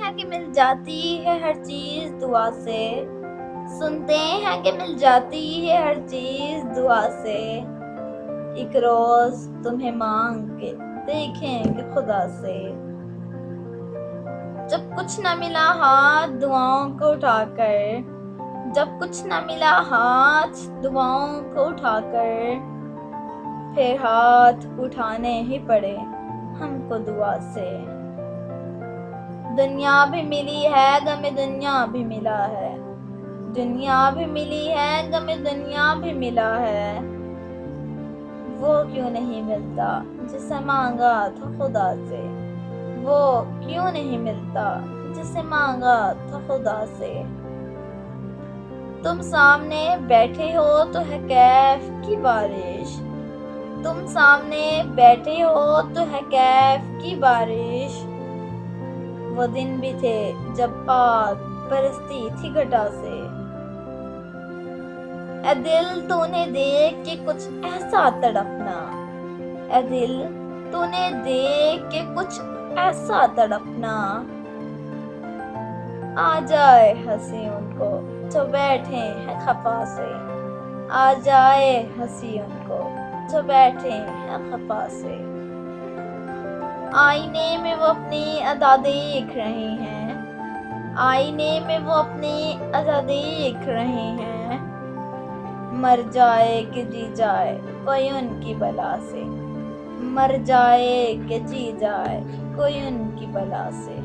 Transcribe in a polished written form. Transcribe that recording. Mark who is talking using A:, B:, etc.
A: ہیں کہ مل جاتی ہے ہر چیز دعا سے، سنتے ہیں کہ مل جاتی ہے ہر چیز دعا سے، ایک روز تمہیں مانگ کے دیکھیں گے خدا سے۔ جب کچھ نہ ملا ہاتھ دعاؤں کو اٹھا کر، جب کچھ نہ ملا ہاتھ دعاؤں کو اٹھا کر، پھر ہاتھ اٹھانے ہی پڑے ہم کو دعا سے۔ دنیا بھی ملی ہے غم دنیا بھی ملا ہے، دنیا بھی ملی ہے غم دنیا بھی ملا ہے، وہ کیوں نہیں ملتا جسے مانگا تھا خدا سے، وہ کیوں نہیں ملتا جسے مانگا تھا خدا سے۔ تم سامنے بیٹھے ہو تو ہے کیف کی بارش، تم سامنے بیٹھے ہو تو ہے کیف کی بارش، وہ دن بھی تھے جب آگ برستی تھی گھٹا سے۔ اے دل تو نے دیکھ کے کچھ ایسا تڑپنا، اے دل تو نے دیکھ کے کچھ ایسا تڑپنا، آ جائے ہنسی ان کو جو بیٹھے ہیں خفا سے، آ جائے ہنسی ان کو جو بیٹھے ہیں خفا سے۔ آئینے میں وہ اپنی ادا دیکھ رہے ہیں، آئینے میں وہ اپنی ادا دیکھ رہے ہیں، مر جائے کہ جی جائے کوئی ان کی بلا سے، مر جائے کہ جی جائے کوئی ان کی بلا سے۔